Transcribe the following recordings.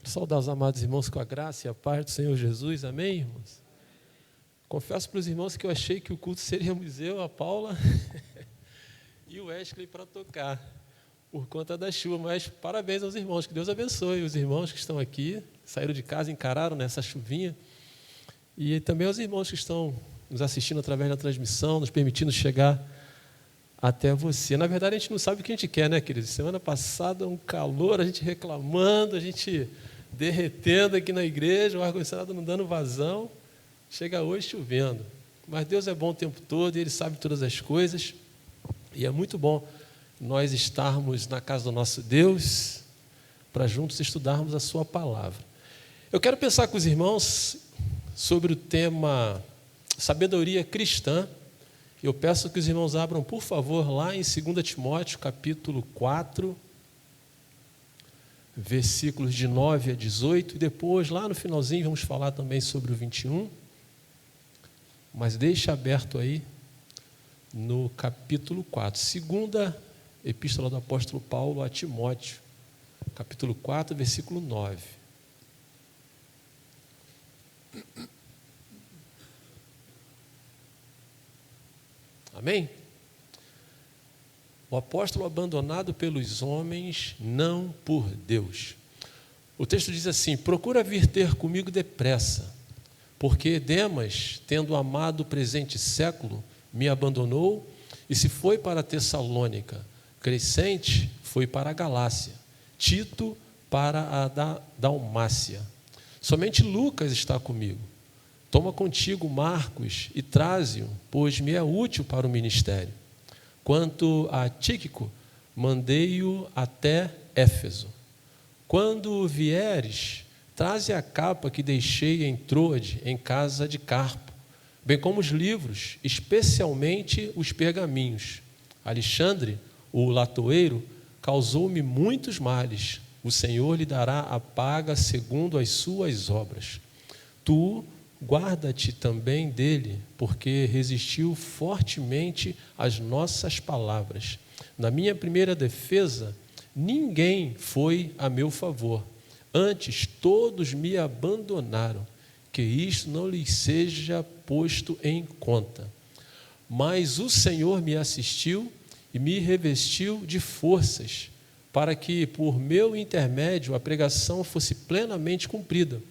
Saudar os amados irmãos com a graça e a paz do Senhor Jesus, amém, irmãos? Confesso para os irmãos que eu achei que o culto seríamos eu, a Paula e o Wesley para tocar, por conta da chuva, mas parabéns aos irmãos, que Deus abençoe os irmãos que estão aqui, saíram de casa, encararam nessa chuvinha, e também aos irmãos que estão nos assistindo através da transmissão, nos permitindo chegar até você. Na verdade, a gente não sabe o que a gente quer, né, queridos? Semana passada, um calor, a gente reclamando, a gente derretendo aqui na igreja, o ar-condicionado não dando vazão, chega hoje chovendo. Mas Deus é bom o tempo todo e Ele sabe todas as coisas, e é muito bom nós estarmos na casa do nosso Deus para juntos estudarmos a Sua palavra. Eu quero pensar com os irmãos sobre o tema sabedoria cristã. Eu peço que os irmãos abram, por favor, lá em 2 Timóteo, capítulo 4, versículos de 9 a 18, e depois, lá no finalzinho, vamos falar também sobre o 21, mas deixa aberto aí no capítulo 4, segunda epístola do apóstolo Paulo a Timóteo, capítulo 4, versículo 9. Amém? O apóstolo abandonado pelos homens, não por Deus. O texto diz assim: procura vir ter comigo depressa, porque Demas, tendo amado o presente século, me abandonou e se foi para Tessalônica. Crescente foi para a Galácia, Tito para a Dalmácia. Somente Lucas está comigo. Toma contigo Marcos e traze-o, pois me é útil para o ministério. Quanto a Tíquico, mandei-o até Éfeso. Quando vieres, traze a capa que deixei em Troade, em casa de Carpo, bem como os livros, especialmente os pergaminhos. Alexandre, o latoeiro, causou-me muitos males. O Senhor lhe dará a paga segundo as suas obras. Tu guarda-te também dele, porque resistiu fortemente às nossas palavras. Na minha primeira defesa, ninguém foi a meu favor. Antes, todos me abandonaram. Que isto não lhes seja posto em conta. Mas o Senhor me assistiu e me revestiu de forças, para que, por meu intermédio, a pregação fosse plenamente cumprida.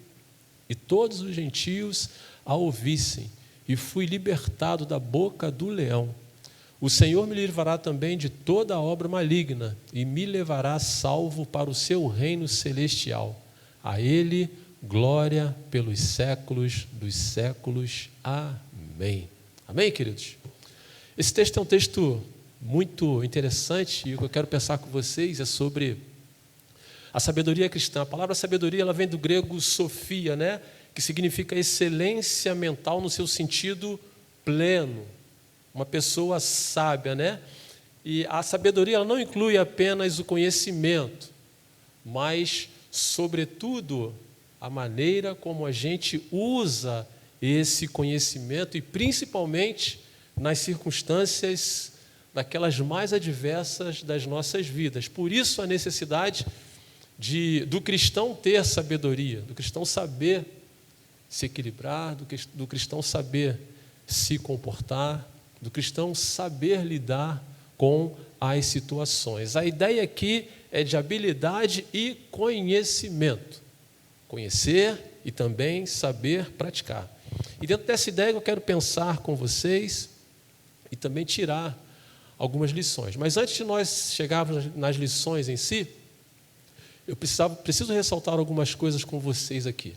E todos os gentios a ouvissem, e fui libertado da boca do leão. O Senhor me livrará também de toda a obra maligna, e me levará salvo para o seu reino celestial. A Ele, glória pelos séculos dos séculos. Amém. Amém, queridos? Esse texto é um texto muito interessante, e o que eu quero pensar com vocês é sobre a sabedoria cristã. A palavra sabedoria, ela vem do grego sofia, né? Que significa excelência mental no seu sentido pleno. Uma pessoa sábia, né? E a sabedoria, ela não inclui apenas o conhecimento, mas, sobretudo, a maneira como a gente usa esse conhecimento e, principalmente, nas circunstâncias daquelas mais adversas das nossas vidas. Por isso, a necessidade do cristão ter sabedoria, do cristão saber se equilibrar, do cristão saber se comportar, do cristão saber lidar com as situações. A ideia aqui é de habilidade e conhecimento. Conhecer e também saber praticar. E dentro dessa ideia eu quero pensar com vocês e também tirar algumas lições. Mas antes de nós chegarmos nas lições em si, eu preciso ressaltar algumas coisas com vocês aqui.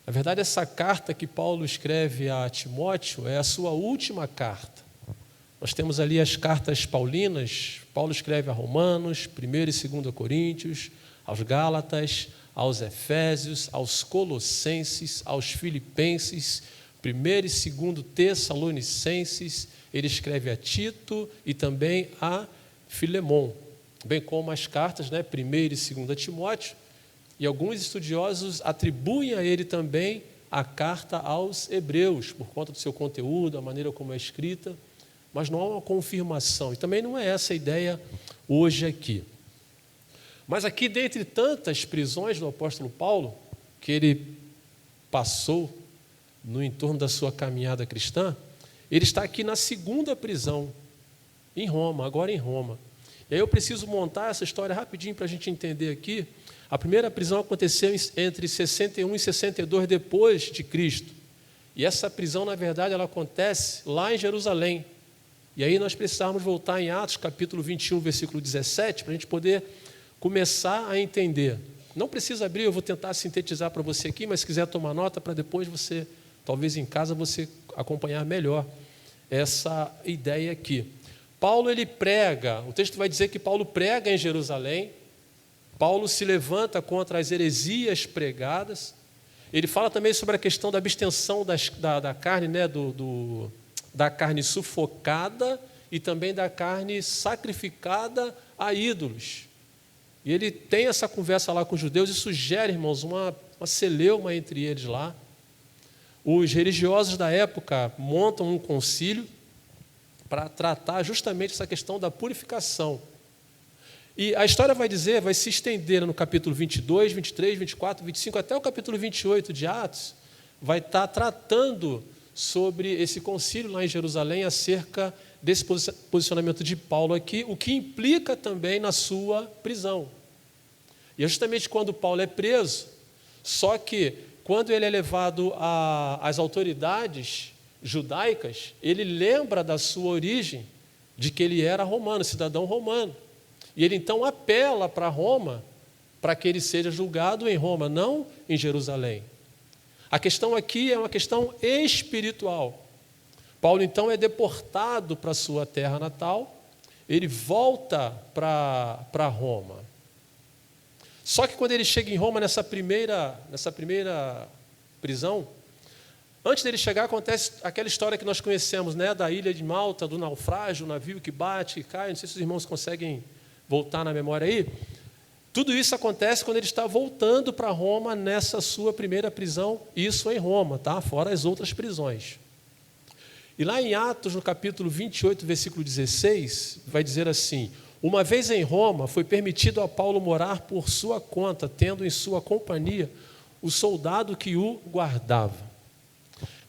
Na verdade, essa carta que Paulo escreve a Timóteo é a sua última carta. Nós temos ali as cartas paulinas. Paulo escreve a Romanos, 1 e 2 Coríntios, aos Gálatas, aos Efésios, aos Colossenses, aos Filipenses, 1 e 2 Tessalonicenses. Ele escreve a Tito e também a Filemon, bem como as cartas, né, 1 e 2 Timóteo, e alguns estudiosos atribuem a ele também a carta aos Hebreus, por conta do seu conteúdo, a maneira como é escrita, mas não há uma confirmação, e também não é essa a ideia hoje aqui. Mas aqui, dentre tantas prisões do apóstolo Paulo, que ele passou no entorno da sua caminhada cristã, ele está aqui na segunda prisão, em Roma, agora em Roma. E aí eu preciso montar essa história rapidinho para a gente entender aqui. A primeira prisão aconteceu entre 61 e 62 depois de Cristo. E essa prisão, na verdade, ela acontece lá em Jerusalém. E aí nós precisamos voltar em Atos, capítulo 21, versículo 17, para a gente poder começar a entender. Não precisa abrir, eu vou tentar sintetizar para você aqui, mas se quiser tomar nota, para depois você, talvez em casa, você acompanhar melhor essa ideia aqui. Paulo, ele prega, o texto vai dizer que Paulo prega em Jerusalém, Paulo se levanta contra as heresias pregadas, ele fala também sobre a questão da abstenção da carne, né, da carne sufocada e também da carne sacrificada a ídolos. E ele tem essa conversa lá com os judeus e sugere, irmãos, uma celeuma entre eles lá. Os religiosos da época montam um concílio para tratar justamente essa questão da purificação. E a história vai se estender no capítulo 22, 23, 24, 25, até o capítulo 28 de Atos, vai estar tratando sobre esse concílio lá em Jerusalém acerca desse posicionamento de Paulo aqui, o que implica também na sua prisão. E é justamente quando Paulo é preso, só que quando ele é levado às autoridades judaicas, ele lembra da sua origem, de que ele era romano, cidadão romano. E ele então apela para Roma, para que ele seja julgado em Roma, não em Jerusalém. A questão aqui é uma questão espiritual. Paulo então é deportado para sua terra natal, ele volta para Roma. Só que quando ele chega em Roma, nessa primeira prisão, antes dele chegar, acontece aquela história que nós conhecemos, né, da ilha de Malta, do naufrágio, o navio que bate e cai. Não sei se os irmãos conseguem voltar na memória aí. Tudo isso acontece quando ele está voltando para Roma nessa sua primeira prisão, isso em Roma, tá? Fora as outras prisões. E lá em Atos, no capítulo 28, versículo 16, vai dizer assim: uma vez em Roma, foi permitido a Paulo morar por sua conta, tendo em sua companhia o soldado que o guardava.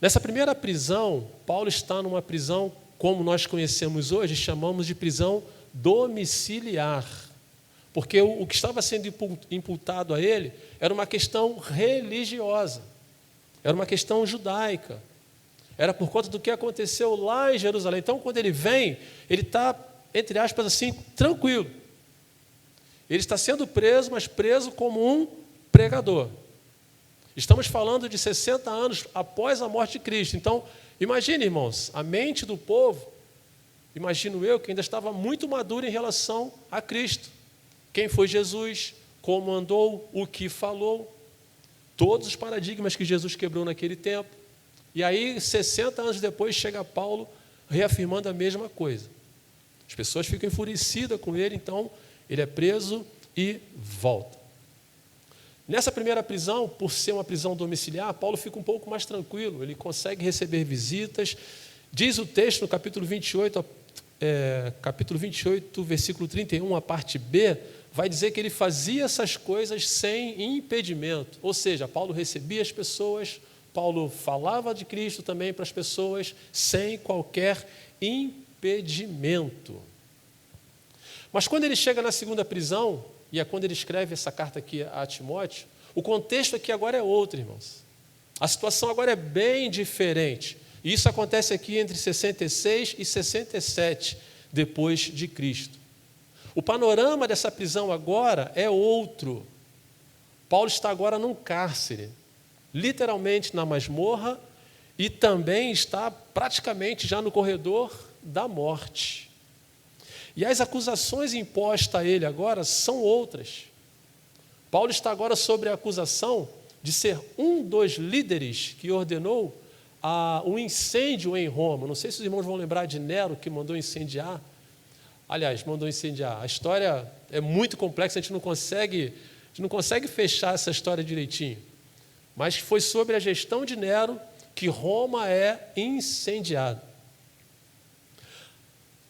Nessa primeira prisão, Paulo está numa prisão, como nós conhecemos hoje, chamamos de prisão domiciliar. Porque o que estava sendo imputado a ele era uma questão religiosa, era uma questão judaica, era por conta do que aconteceu lá em Jerusalém. Então, quando ele vem, ele está, entre aspas, assim, tranquilo. Ele está sendo preso, mas preso como um pregador. Estamos falando de 60 anos após a morte de Cristo. Então, imagine, irmãos, a mente do povo, imagino eu, que ainda estava muito madura em relação a Cristo. Quem foi Jesus, como andou, o que falou, todos os paradigmas que Jesus quebrou naquele tempo. E aí, 60 anos depois, chega Paulo reafirmando a mesma coisa. As pessoas ficam enfurecidas com ele, então ele é preso e volta. Nessa primeira prisão, por ser uma prisão domiciliar, Paulo fica um pouco mais tranquilo, ele consegue receber visitas. Diz o texto no capítulo 28, versículo 31, a parte B, vai dizer que ele fazia essas coisas sem impedimento. Ou seja, Paulo recebia as pessoas, Paulo falava de Cristo também para as pessoas, sem qualquer impedimento. Mas quando ele chega na segunda prisão, e é quando ele escreve essa carta aqui a Timóteo, o contexto aqui agora é outro, irmãos. A situação agora é bem diferente. E isso acontece aqui entre 66 e 67 depois de Cristo. O panorama dessa prisão agora é outro. Paulo está agora num cárcere, literalmente na masmorra, e também está praticamente já no corredor da morte. E as acusações impostas a ele agora são outras. Paulo está agora sob a acusação de ser um dos líderes que ordenou um incêndio em Roma. Não sei se os irmãos vão lembrar de Nero, que mandou incendiar. Aliás, mandou incendiar. A história é muito complexa, a gente não consegue fechar essa história direitinho. Mas foi sobre a gestão de Nero que Roma é incendiada.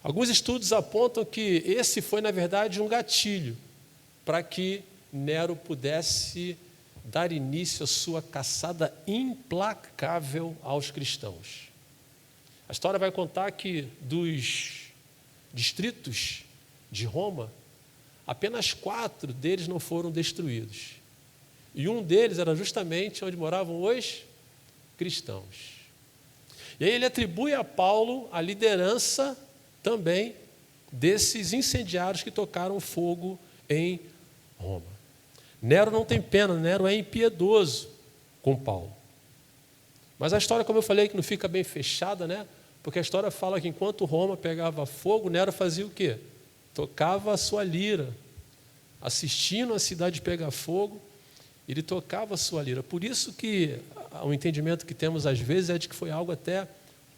Alguns estudos apontam que esse foi, na verdade, um gatilho. para que Nero pudesse dar início à sua caçada implacável aos cristãos. A história vai contar que dos distritos de Roma, apenas 4 deles não foram destruídos. E um deles era justamente onde moravam os cristãos. E aí ele atribui a Paulo a liderança também desses incendiários que tocaram fogo em Roma. Nero não tem pena, Nero é impiedoso com Paulo. Mas a história, como eu falei, que não fica bem fechada, né? Porque a história fala que enquanto Roma pegava fogo, Nero fazia o quê? Tocava a sua lira. Assistindo a cidade pegar fogo, ele tocava a sua lira. Por isso que o entendimento que temos às vezes é de que foi algo até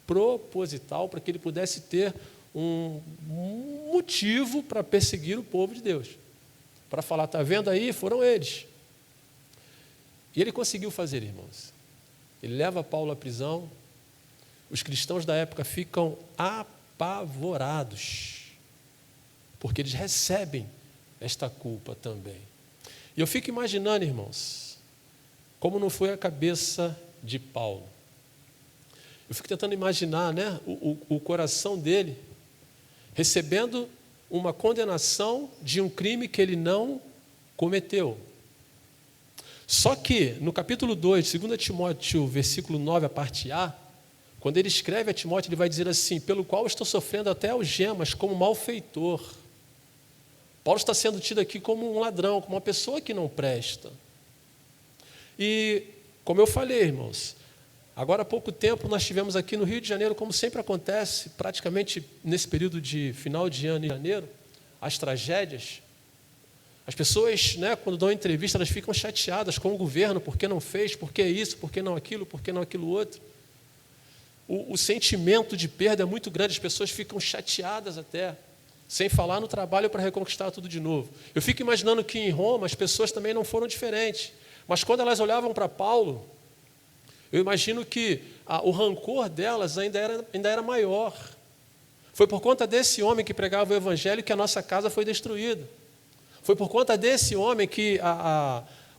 proposital, para que ele pudesse ter um motivo para perseguir o povo de Deus. Para falar, está vendo aí? Foram eles. E ele conseguiu fazer, irmãos. Ele leva Paulo à prisão. Os cristãos da época ficam apavorados, porque eles recebem esta culpa também. E eu fico imaginando, irmãos, como não foi a cabeça de Paulo. Eu fico tentando imaginar, né, o coração dele recebendo uma condenação de um crime que ele não cometeu. Só que, no capítulo 2, 2 Timóteo, versículo 9, a parte A, quando ele escreve a Timóteo, ele vai dizer assim, pelo qual estou sofrendo até algemas como malfeitor. Paulo está sendo tido aqui como um ladrão, como uma pessoa que não presta. E, como eu falei, irmãos, agora há pouco tempo nós tivemos aqui no Rio de Janeiro, como sempre acontece, praticamente nesse período de final de ano em janeiro, as tragédias. As pessoas, né, quando dão entrevista, elas ficam chateadas com o governo, por que não fez, por que isso, por que não aquilo outro. O sentimento de perda é muito grande, as pessoas ficam chateadas até, sem falar no trabalho para reconquistar tudo de novo. Eu fico imaginando que em Roma as pessoas também não foram diferentes, mas quando elas olhavam para Paulo, eu imagino que o rancor delas ainda era maior. Foi por conta desse homem que pregava o evangelho que a nossa casa foi destruída. Foi por conta desse homem que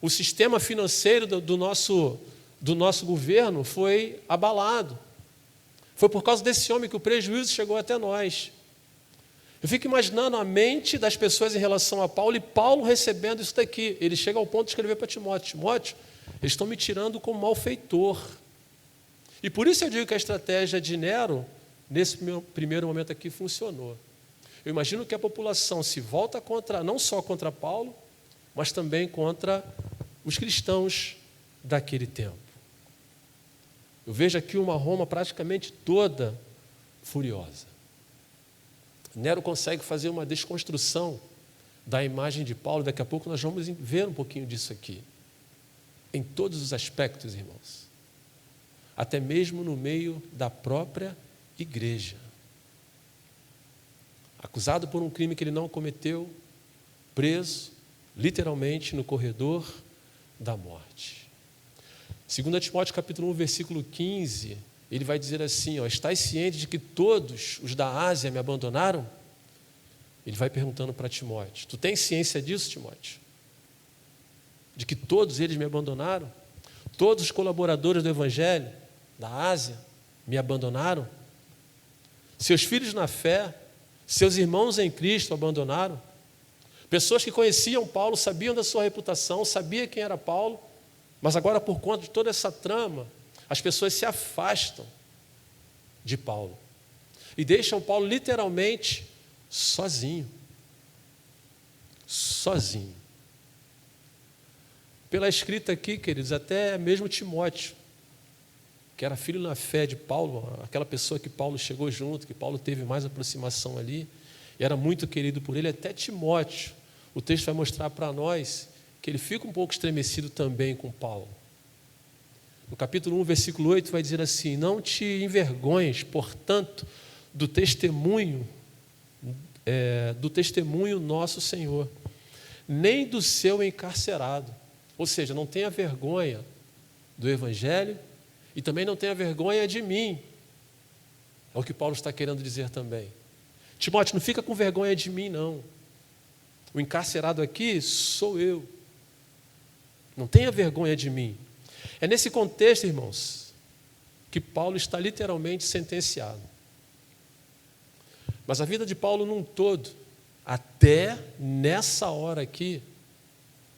o sistema financeiro do nosso governo foi abalado. Foi por causa desse homem que o prejuízo chegou até nós. Eu fico imaginando a mente das pessoas em relação a Paulo, e Paulo recebendo isso daqui. Ele chega ao ponto de escrever para Timóteo, Timóteo, eles estão me tirando como malfeitor. E por isso eu digo que a estratégia de Nero, nesse meu primeiro momento aqui, funcionou. Eu imagino que a população se volta não só contra Paulo, mas também contra os cristãos daquele tempo. Eu vejo aqui uma Roma praticamente toda furiosa. Nero consegue fazer uma desconstrução da imagem de Paulo. Daqui a pouco nós vamos ver um pouquinho disso aqui. Em todos os aspectos, irmãos. Até mesmo no meio da própria igreja. Acusado por um crime que ele não cometeu, preso, literalmente, no corredor da morte. 2 Timóteo capítulo 1, versículo 15, ele vai dizer assim, estais ciente de que todos os da Ásia me abandonaram? Ele vai perguntando para Timóteo, tu tens ciência disso, Timóteo? De que todos eles me abandonaram? Todos os colaboradores do Evangelho da Ásia me abandonaram? Seus filhos na fé, seus irmãos em Cristo abandonaram? Pessoas que conheciam Paulo, sabiam da sua reputação, sabiam quem era Paulo, mas agora, por conta de toda essa trama, as pessoas se afastam de Paulo e deixam Paulo literalmente sozinho. Sozinho. Pela escrita aqui, queridos, até mesmo Timóteo, que era filho na fé de Paulo, aquela pessoa que Paulo chegou junto, que Paulo teve mais aproximação ali, e era muito querido por ele, até Timóteo, o texto vai mostrar para nós que ele fica um pouco estremecido também com Paulo. No capítulo 1, versículo 8, vai dizer assim, não te envergonhes, portanto, do testemunho nosso Senhor, nem do seu encarcerado. Ou seja, não tenha vergonha do Evangelho e também não tenha vergonha de mim. É o que Paulo está querendo dizer também. Timóteo, não fica com vergonha de mim, não. O encarcerado aqui sou eu. Não tenha vergonha de mim. É nesse contexto, irmãos, que Paulo está literalmente sentenciado. Mas a vida de Paulo num todo, até nessa hora aqui,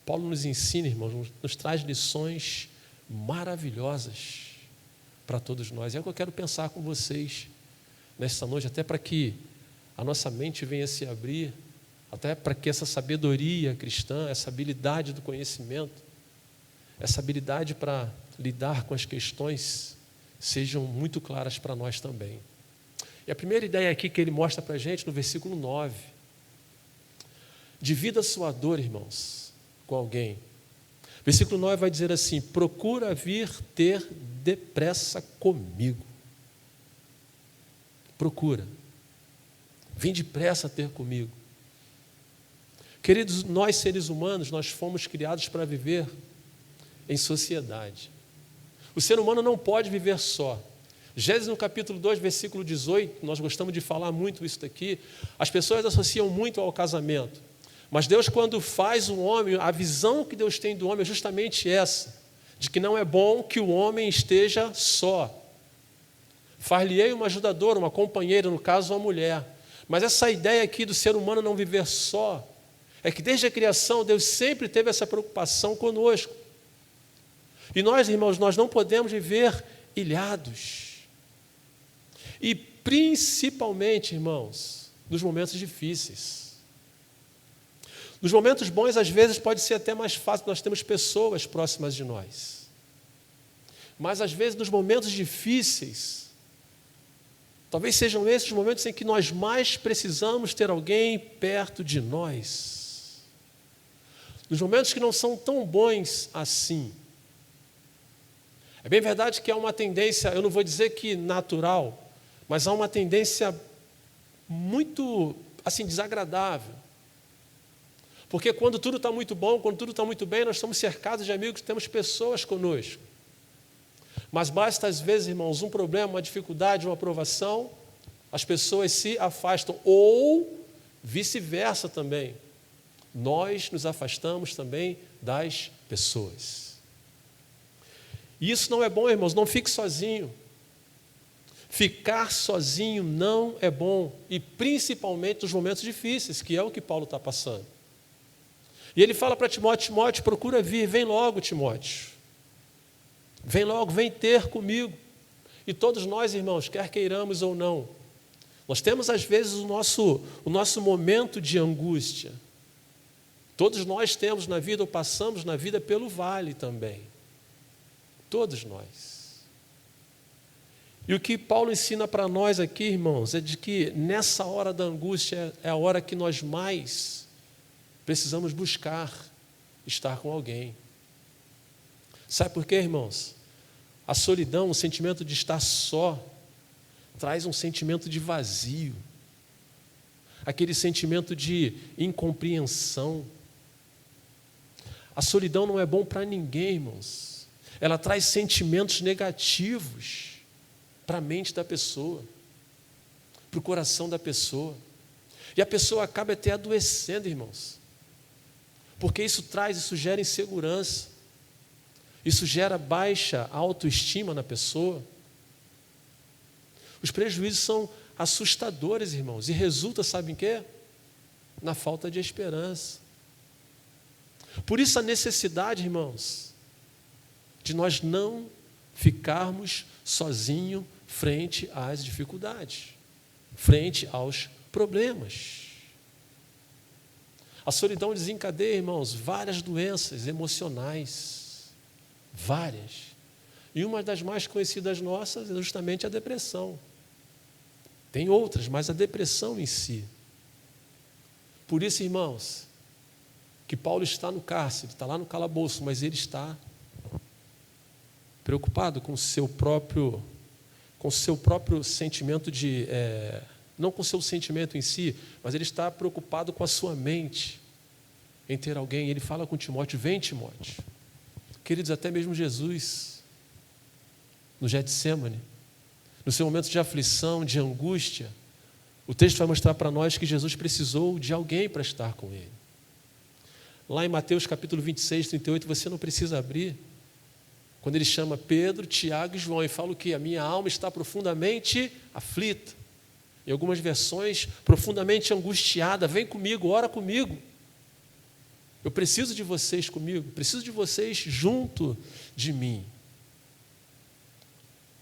Paulo nos ensina, irmãos, nos traz lições maravilhosas para todos nós. É o que eu quero pensar com vocês nesta noite, até para que a nossa mente venha se abrir, até para que essa sabedoria cristã, essa habilidade do conhecimento, essa habilidade para lidar com as questões sejam muito claras para nós também. E a primeira ideia aqui que ele mostra para a gente, no versículo 9, divida a sua dor, irmãos, com alguém. Versículo 9 vai dizer assim: procura vir ter depressa comigo. Procura. Vem depressa ter comigo. Queridos, nós seres humanos, nós fomos criados para viver em sociedade. O ser humano não pode viver só. Gênesis no capítulo 2, versículo 18, nós gostamos de falar muito isso daqui, as pessoas associam muito ao casamento. Mas Deus, quando faz o homem, a visão que Deus tem do homem é justamente essa, de que não é bom que o homem esteja só. Far-lhe-ei uma ajudadora, uma companheira, no caso, uma mulher. Mas essa ideia aqui do ser humano não viver só, é que desde a criação Deus sempre teve essa preocupação conosco. E nós, irmãos, nós não podemos viver ilhados. E principalmente, irmãos, nos momentos difíceis. Nos momentos bons, às vezes, pode ser até mais fácil, nós temos pessoas próximas de nós. Mas, às vezes, nos momentos difíceis, talvez sejam esses os momentos em que nós mais precisamos ter alguém perto de nós. Nos momentos que não são tão bons assim. É bem verdade que há uma tendência, eu não vou dizer que natural, mas há uma tendência muito, assim, desagradável. Porque quando tudo está muito bom, quando tudo está muito bem, nós estamos cercados de amigos, temos pessoas conosco. Mas basta, às vezes, irmãos, um problema, uma dificuldade, uma provação, as pessoas se afastam, ou vice-versa também. Nós nos afastamos também das pessoas. E isso não é bom, irmãos, não fique sozinho. Ficar sozinho não é bom, e principalmente nos momentos difíceis, que é o que Paulo está passando. E ele fala para Timóteo: Timóteo, procura vir, vem logo, Timóteo. Vem logo, vem ter comigo. E todos nós, irmãos, quer queiramos ou não, nós temos às vezes o nosso momento de angústia. Todos nós temos na vida, ou passamos na vida pelo vale também. Todos nós. E o que Paulo ensina para nós aqui, irmãos, é de que nessa hora da angústia é a hora que nós mais precisamos buscar estar com alguém. Sabe por quê, irmãos? A solidão, o sentimento de estar só, traz um sentimento de vazio, aquele sentimento de incompreensão. A solidão não é bom para ninguém, irmãos. Ela traz sentimentos negativos para a mente da pessoa, para o coração da pessoa. E a pessoa acaba até adoecendo, irmãos. Porque isso gera insegurança. Isso gera baixa autoestima na pessoa. Os prejuízos são assustadores, irmãos. E resulta, sabe em quê? Na falta de esperança. Por isso a necessidade, irmãos, de nós não ficarmos sozinhos frente às dificuldades, frente aos problemas. A solidão desencadeia, irmãos, várias doenças emocionais, várias. E uma das mais conhecidas nossas é justamente a depressão. Tem outras, mas a depressão em si. Por isso, irmãos, que Paulo está no cárcere, está lá no calabouço, mas ele está preocupado com o seu próprio sentimento de... não com o seu sentimento em si, mas ele está preocupado com a sua mente em ter alguém. Ele fala com Timóteo: vem, Timóteo. Queridos, até mesmo Jesus, no Getsêmani, no seu momento de aflição, de angústia, o texto vai mostrar para nós que Jesus precisou de alguém para estar com ele. Lá em Mateus capítulo 26, 38, você não precisa abrir. Quando ele chama Pedro, Tiago e João e fala o quê? A minha alma está profundamente aflita. Em algumas versões, profundamente angustiada. Vem comigo, ora comigo. Eu preciso de vocês comigo, preciso de vocês junto de mim.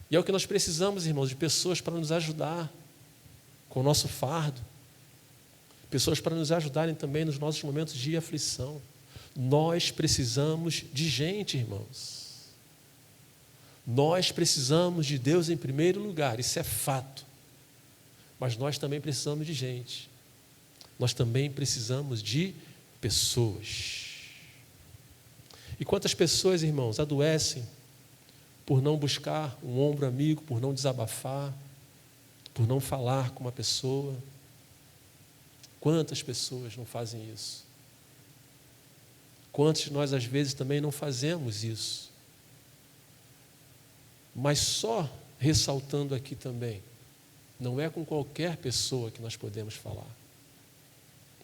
E é o que nós precisamos, irmãos, de pessoas para nos ajudar com o nosso fardo. Pessoas para nos ajudarem também nos nossos momentos de aflição. Nós precisamos de gente, irmãos. Nós precisamos de Deus em primeiro lugar, isso é fato. Mas nós também precisamos de gente. Nós também precisamos de pessoas. E quantas pessoas, irmãos, adoecem por não buscar um ombro amigo, por não desabafar, por não falar com uma pessoa. Quantas pessoas não fazem isso? Quantos de nós, às vezes, também não fazemos isso? Mas só ressaltando aqui também, não é com qualquer pessoa que nós podemos falar.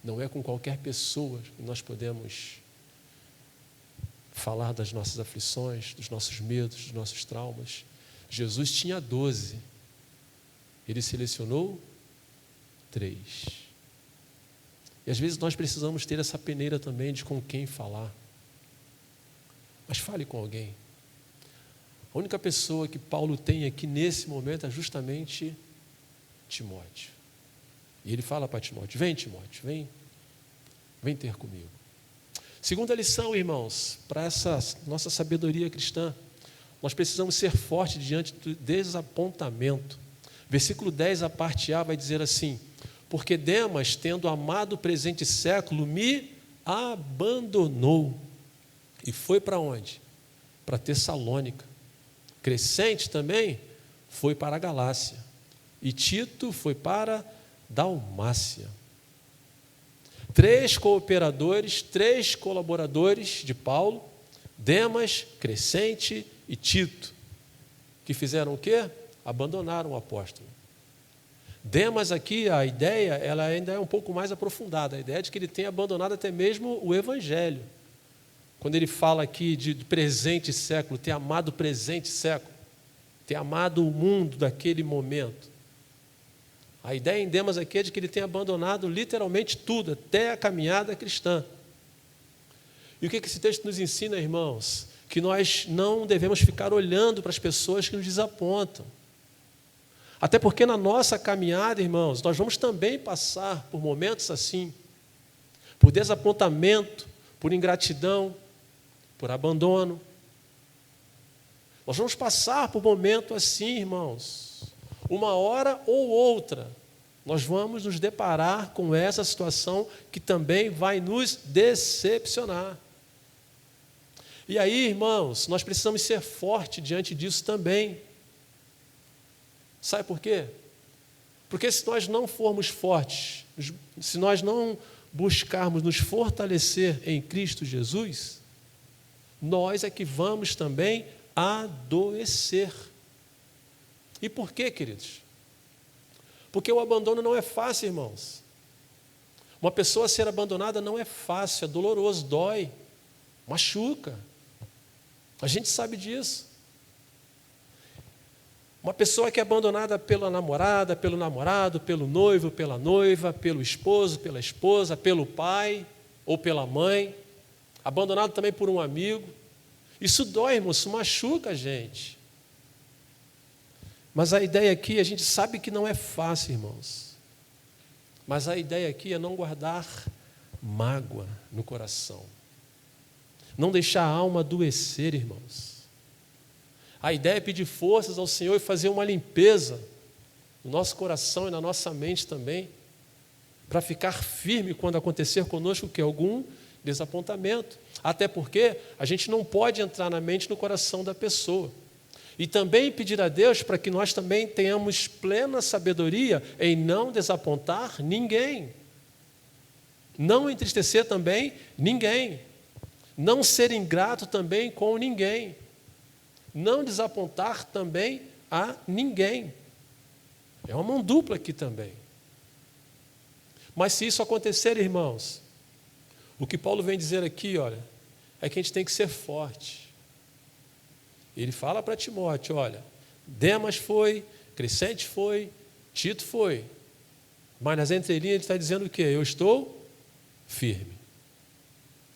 Não é com qualquer pessoa que nós podemos falar das nossas aflições, dos nossos medos, dos nossos traumas. Jesus tinha 12. Ele selecionou 3. E às vezes nós precisamos ter essa peneira também de com quem falar. Mas fale com alguém. A única pessoa que Paulo tem aqui nesse momento é justamente Timóteo. E ele fala para Timóteo: vem, Timóteo, vem ter comigo. Segunda lição, irmãos, para essa nossa sabedoria cristã, nós precisamos ser fortes diante do desapontamento. Versículo 10, a parte A, vai dizer assim: porque Demas, tendo amado o presente século, me abandonou. E foi para onde? Para Tessalônica. Crescente também foi para a Galácia. E Tito foi para Dalmácia. 3 cooperadores, 3 colaboradores de Paulo, Demas, Crescente e Tito, que fizeram o quê? Abandonaram o apóstolo. Demas aqui, a ideia, ela ainda é um pouco mais aprofundada, a ideia de que ele tenha abandonado até mesmo o evangelho. Quando ele fala aqui de presente século, ter amado o presente século, ter amado o mundo daquele momento. A ideia em Demas aqui é de que ele tenha abandonado literalmente tudo, até a caminhada cristã. E o que esse texto nos ensina, irmãos? Que nós não devemos ficar olhando para as pessoas que nos desapontam. Até porque na nossa caminhada, irmãos, nós vamos também passar por momentos assim, por desapontamento, por ingratidão, por abandono. Nós vamos passar por momento assim, irmãos. Uma hora ou outra, nós vamos nos deparar com essa situação que também vai nos decepcionar. E aí, irmãos, nós precisamos ser fortes diante disso também. Sabe por quê? Porque se nós não formos fortes, se nós não buscarmos nos fortalecer em Cristo Jesus, nós é que vamos também adoecer. E por quê, queridos? Porque o abandono não é fácil, irmãos. Uma pessoa ser abandonada não é fácil, é doloroso, dói, machuca. A gente sabe disso. Uma pessoa que é abandonada pela namorada, pelo namorado, pelo noivo, pela noiva, pelo esposo, pela esposa, pelo pai ou pela mãe, abandonado também por um amigo. Isso dói, irmão, isso machuca a gente. Mas a ideia aqui, a gente sabe que não é fácil, irmãos. Mas a ideia aqui é não guardar mágoa no coração. Não deixar a alma adoecer, irmãos. A ideia é pedir forças ao Senhor e fazer uma limpeza no nosso coração e na nossa mente também, para ficar firme quando acontecer conosco que algum desapontamento. Até porque a gente não pode entrar na mente e no coração da pessoa. E também pedir a Deus para que nós também tenhamos plena sabedoria em não desapontar ninguém. Não entristecer também ninguém. Não ser ingrato também com ninguém. Não desapontar também a ninguém. É uma mão dupla aqui também. Mas se isso acontecer, irmãos, O que Paulo vem dizer aqui, olha, é que a gente tem que ser forte. Ele fala para Timóteo, olha, Demas foi, Crescente foi, Tito foi. Mas nas entrelinhas ele está dizendo o quê? Eu estou firme.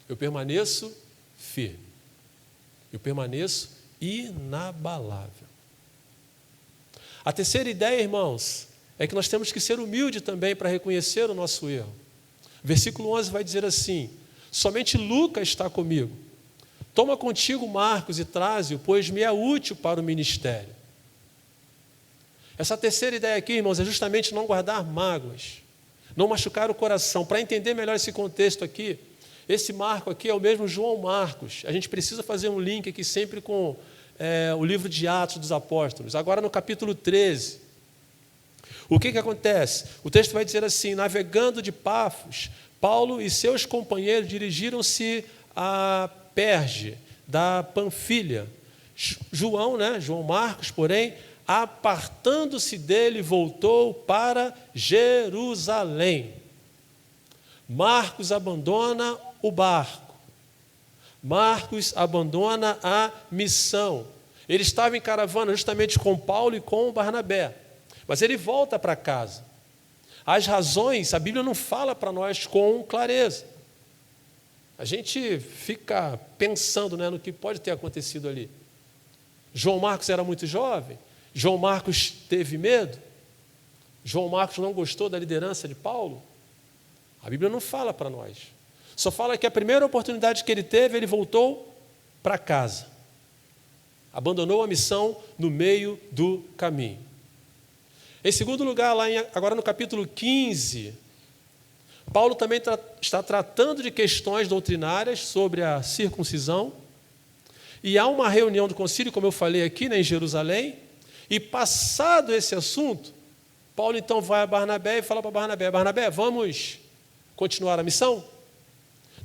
Eu permaneço firme. Eu permaneço inabalável. A terceira ideia, irmãos, é que nós temos que ser humildes também para reconhecer o nosso erro. Versículo 11 vai dizer assim: somente Lucas está comigo. Toma contigo Marcos e traze-o, pois me é útil para o ministério. Essa terceira ideia aqui, irmãos, é justamente não guardar mágoas, não machucar o coração. Para entender melhor esse contexto aqui, esse Marco aqui é o mesmo João Marcos. A gente precisa fazer um link aqui sempre com o livro de Atos dos Apóstolos. Agora no capítulo 13, o que acontece? O texto vai dizer assim: navegando de Pafos, Paulo e seus companheiros dirigiram-se a Perge, da Panfilha. João Marcos, porém, apartando-se dele, voltou para Jerusalém. Marcos abandona o barco. Marcos abandona a missão. Ele estava em caravana justamente com Paulo e com Barnabé. Mas ele volta para casa. As razões, a Bíblia não fala para nós com clareza. A gente fica pensando, no que pode ter acontecido ali. João Marcos era muito jovem. João Marcos teve medo. João Marcos não gostou da liderança de Paulo. A Bíblia não fala para nós. Só fala que a primeira oportunidade que ele teve, ele voltou para casa. Abandonou a missão no meio do caminho. Em segundo lugar, agora no capítulo 15, Paulo também está tratando de questões doutrinárias sobre a circuncisão. E há uma reunião do concílio, como eu falei aqui, em Jerusalém. E passado esse assunto, Paulo então vai a Barnabé e fala para Barnabé: Barnabé, vamos continuar a missão?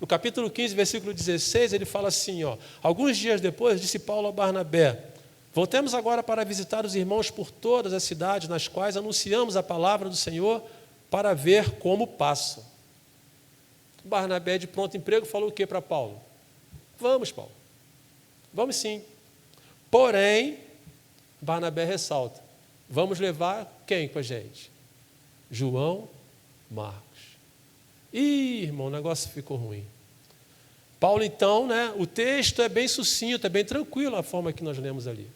No capítulo 15, versículo 16, ele fala assim, alguns dias depois, disse Paulo a Barnabé: voltemos agora para visitar os irmãos por todas as cidades nas quais anunciamos a palavra do Senhor, para ver como passam. Barnabé, de pronto emprego, falou o que para Paulo? Vamos, Paulo. Vamos sim. Porém, Barnabé ressalta: vamos levar quem com a gente? João Marcos. Ih, irmão, o negócio ficou ruim. Paulo, então, o texto é bem sucinto, é bem tranquilo a forma que nós lemos ali.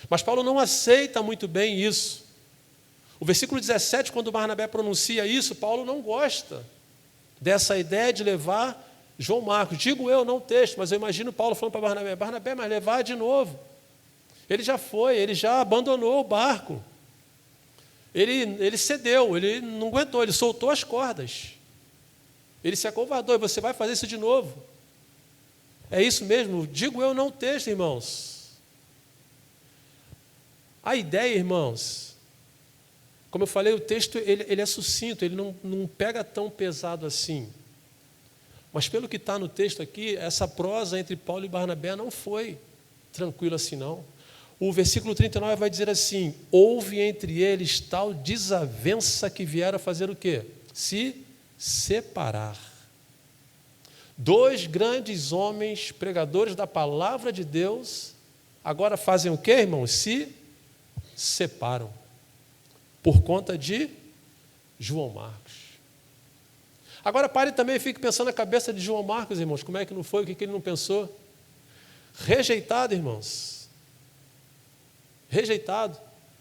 Mas Paulo não aceita muito bem isso. O versículo 17, quando Barnabé pronuncia isso, Paulo não gosta dessa ideia de levar João Marcos. Digo eu, não o texto, mas eu imagino Paulo falando para Barnabé: Barnabé, mas levar de novo. Ele já foi, ele já abandonou o barco. Ele cedeu, ele não aguentou, ele soltou as cordas. Ele se acovardou, e você vai fazer isso de novo. É isso mesmo? Digo eu, não o texto, irmãos. A ideia, irmãos, como eu falei, o texto ele é sucinto, ele não pega tão pesado assim. Mas pelo que está no texto aqui, essa prosa entre Paulo e Barnabé não foi tranquila assim, não. O versículo 39 vai dizer assim: houve entre eles tal desavença que vieram a fazer o quê? Se separar. Dois grandes homens, pregadores da palavra de Deus, agora fazem o quê, irmãos? Se separam. Por conta de João Marcos. Agora pare também e fique pensando na cabeça de João Marcos, irmãos. Como é que não foi? O que ele não pensou? Rejeitado, irmãos. Rejeitado.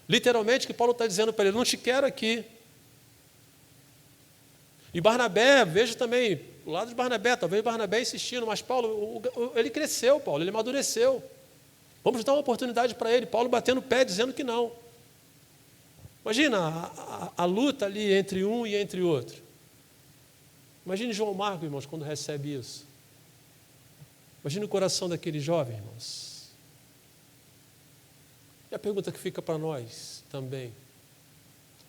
Literalmente, o que Paulo está dizendo para ele: não te quero aqui. E Barnabé, veja também, o lado de Barnabé, talvez Barnabé insistindo, mas Paulo, ele cresceu, Paulo, ele amadureceu. Vamos dar uma oportunidade para ele. Paulo batendo o pé, dizendo que não. Imagina a luta ali entre um e entre outro. Imagine João Marcos, irmãos, quando recebe isso. Imagine o coração daquele jovem, irmãos. E a pergunta que fica para nós também: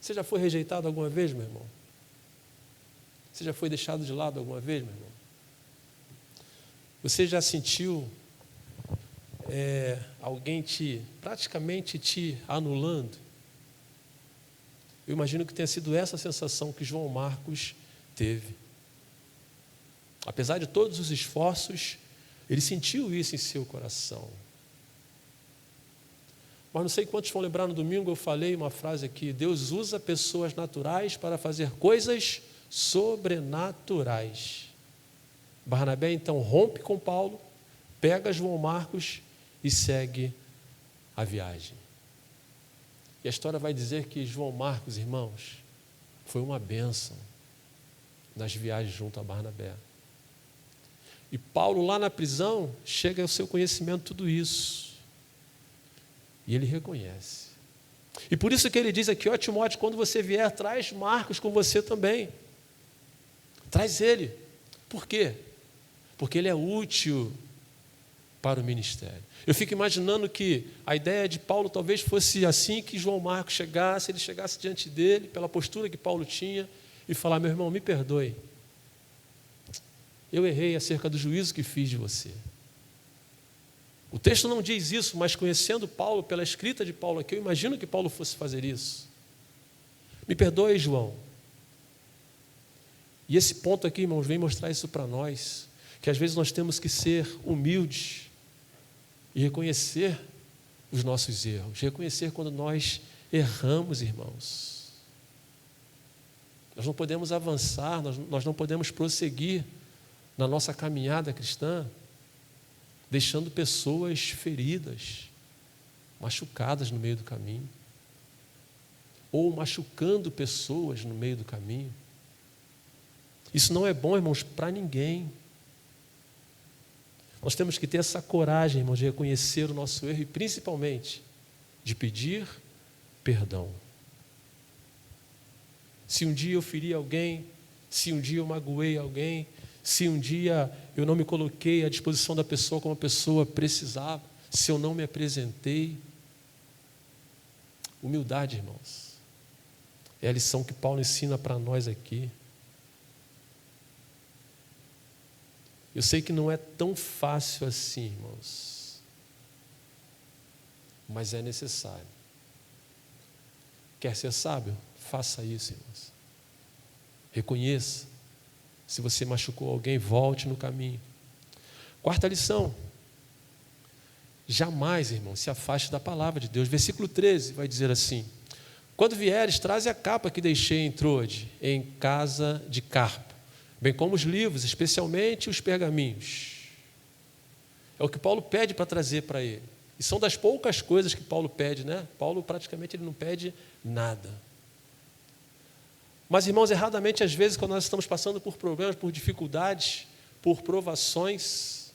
você já foi rejeitado alguma vez, meu irmão? Você já foi deixado de lado alguma vez, meu irmão? Você já sentiu alguém praticamente te anulando? Eu imagino que tenha sido essa sensação que João Marcos teve. Apesar de todos os esforços, ele sentiu isso em seu coração. Mas não sei quantos vão lembrar, no domingo eu falei uma frase aqui: Deus usa pessoas naturais para fazer coisas sobrenaturais. Barnabé então rompe com Paulo, pega João Marcos e segue a viagem. E a história vai dizer que João Marcos, irmãos, foi uma bênção nas viagens junto a Barnabé. E Paulo, lá na prisão, chega ao seu conhecimento de tudo isso. E ele reconhece. E por isso que ele diz aqui: ó Timóteo, quando você vier, traz Marcos com você também. Traz ele. Por quê? Porque ele é útil para o ministério. Eu fico imaginando que a ideia de Paulo talvez fosse assim que João Marcos chegasse, ele chegasse diante dele, pela postura que Paulo tinha, e falar: meu irmão, me perdoe. Eu errei acerca do juízo que fiz de você. O texto não diz isso, mas conhecendo Paulo, pela escrita de Paulo aqui, eu imagino que Paulo fosse fazer isso. Me perdoe, João. E esse ponto aqui, irmãos, vem mostrar isso para nós, que às vezes nós temos que ser humildes e reconhecer os nossos erros, reconhecer quando nós erramos, irmãos. Nós não podemos avançar, nós não podemos prosseguir na nossa caminhada cristã, deixando pessoas feridas, machucadas no meio do caminho, ou machucando pessoas no meio do caminho. Isso não é bom, irmãos, para ninguém. Nós temos que ter essa coragem, irmãos, de reconhecer o nosso erro e, principalmente, de pedir perdão. Se um dia eu feri alguém, se um dia eu magoei alguém, se um dia eu não me coloquei à disposição da pessoa como a pessoa precisava, se eu não me apresentei. Humildade, irmãos, é a lição que Paulo ensina para nós aqui. Eu sei que não é tão fácil assim, irmãos, mas é necessário. Quer ser sábio? Faça isso, irmãos. Reconheça. Se você machucou alguém, volte no caminho. Quarta lição: jamais, irmão, se afaste da palavra de Deus. Versículo 13 vai dizer assim: quando vieres, traze a capa que deixei em Troade, em casa de Carpo, bem como os livros, especialmente os pergaminhos. É o que Paulo pede para trazer para ele. E são das poucas coisas que Paulo pede, né? Paulo praticamente ele não pede nada. Mas, irmãos, erradamente, às vezes, quando nós estamos passando por problemas, por dificuldades, por provações,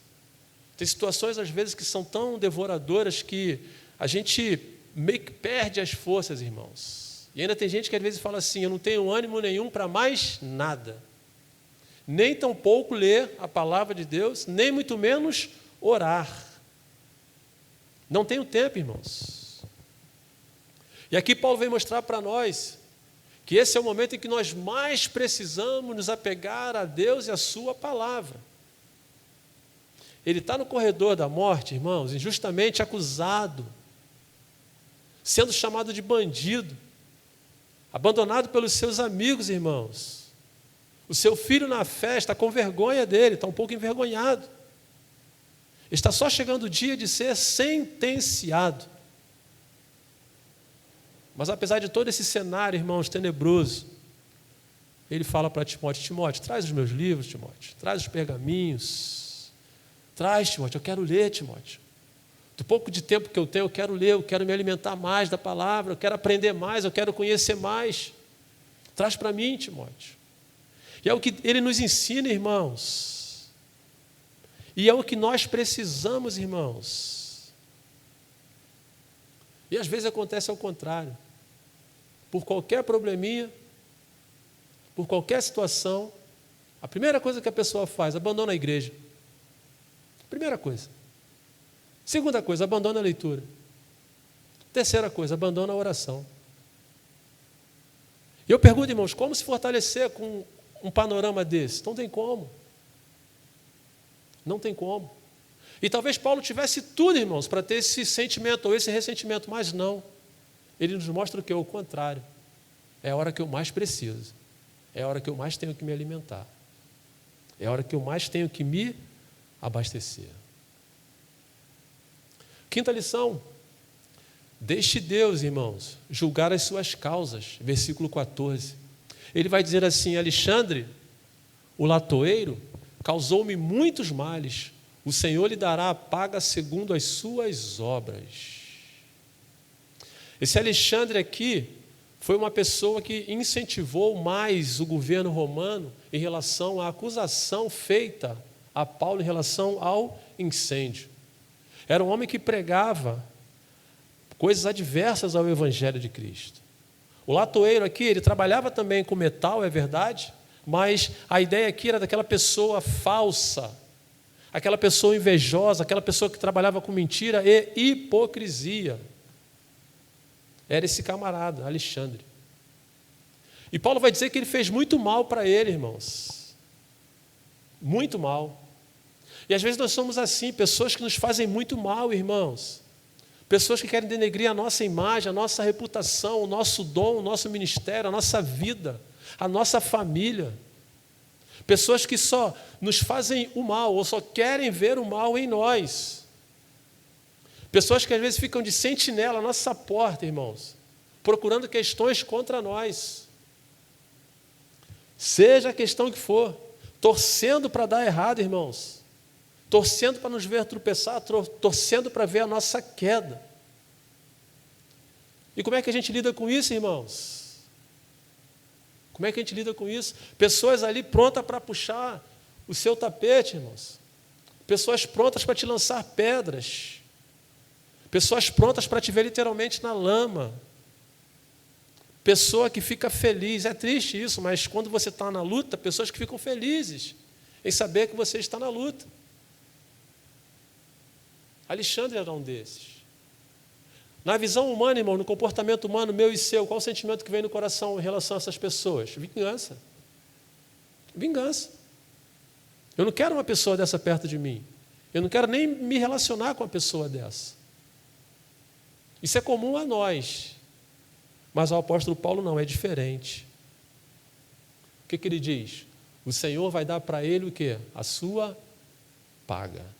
tem situações, às vezes, que são tão devoradoras que a gente meio que perde as forças, irmãos. E ainda tem gente que, às vezes, fala assim: eu não tenho ânimo nenhum para mais nada. Nem tampouco ler a palavra de Deus, nem muito menos orar. Não tenho tempo, irmãos. E aqui Paulo vem mostrar para nós que esse é o momento em que nós mais precisamos nos apegar a Deus e a sua palavra. Ele está no corredor da morte, irmãos, injustamente acusado, sendo chamado de bandido, abandonado pelos seus amigos, irmãos. O seu filho na fé está com vergonha dele, está um pouco envergonhado. Está só chegando o dia de ser sentenciado. Mas apesar de todo esse cenário, irmãos, tenebroso, ele fala para Timóteo: Timóteo, traz os meus livros, Timóteo, traz os pergaminhos, traz, Timóteo, eu quero ler, Timóteo. Do pouco de tempo que eu tenho, eu quero ler, eu quero me alimentar mais da palavra, eu quero aprender mais, eu quero conhecer mais. Traz para mim, Timóteo. E é o que ele nos ensina, irmãos. E é o que nós precisamos, irmãos. E às vezes acontece ao contrário. Por qualquer probleminha, por qualquer situação, a primeira coisa que a pessoa faz, abandona a igreja. Primeira coisa. Segunda coisa, abandona a leitura. Terceira coisa, abandona a oração. E eu pergunto, irmãos, como se fortalecer com um panorama desse? Não tem como. Não tem como. E talvez Paulo tivesse tudo, irmãos, para ter esse sentimento ou esse ressentimento, mas não. Ele nos mostra o que é o contrário. É a hora que eu mais preciso. É a hora que eu mais tenho que me alimentar. É a hora que eu mais tenho que me abastecer. Quinta lição. Deixe Deus, irmãos, julgar as suas causas. Versículo 14. Ele vai dizer assim: Alexandre, o latoeiro, causou-me muitos males. O Senhor lhe dará a paga segundo as suas obras. Esse Alexandre aqui foi uma pessoa que incentivou mais o governo romano em relação à acusação feita a Paulo em relação ao incêndio. Era um homem que pregava coisas adversas ao Evangelho de Cristo. O latoeiro aqui, ele trabalhava também com metal, é verdade, mas a ideia aqui era daquela pessoa falsa, aquela pessoa invejosa, aquela pessoa que trabalhava com mentira e hipocrisia. Era esse camarada, Alexandre. E Paulo vai dizer que ele fez muito mal para ele, irmãos. Muito mal. E às vezes nós somos assim, pessoas que nos fazem muito mal, irmãos. Pessoas que querem denegrir a nossa imagem, a nossa reputação, o nosso dom, o nosso ministério, a nossa vida, a nossa família. Pessoas que só nos fazem o mal, ou só querem ver o mal em nós. Pessoas que às vezes ficam de sentinela à nossa porta, irmãos, procurando questões contra nós. Seja a questão que for, torcendo para dar errado, irmãos. Torcendo para nos ver tropeçar, torcendo para ver a nossa queda. E como é que a gente lida com isso, irmãos? Como é que a gente lida com isso? Pessoas ali prontas para puxar o seu tapete, irmãos. Pessoas prontas para te lançar pedras. Pessoas prontas para te ver literalmente na lama. Pessoa que fica feliz. É triste isso, mas quando você está na luta, pessoas que ficam felizes em saber que você está na luta. Alexandre era um desses. Na visão humana, irmão, no comportamento humano meu e seu, qual o sentimento que vem no coração em relação a essas pessoas? Vingança. Vingança. Eu não quero uma pessoa dessa perto de mim. Eu não quero nem me relacionar com uma pessoa dessa. Isso é comum a nós. Mas ao apóstolo Paulo não, é diferente. O que ele diz? O Senhor vai dar para ele o quê? A sua paga.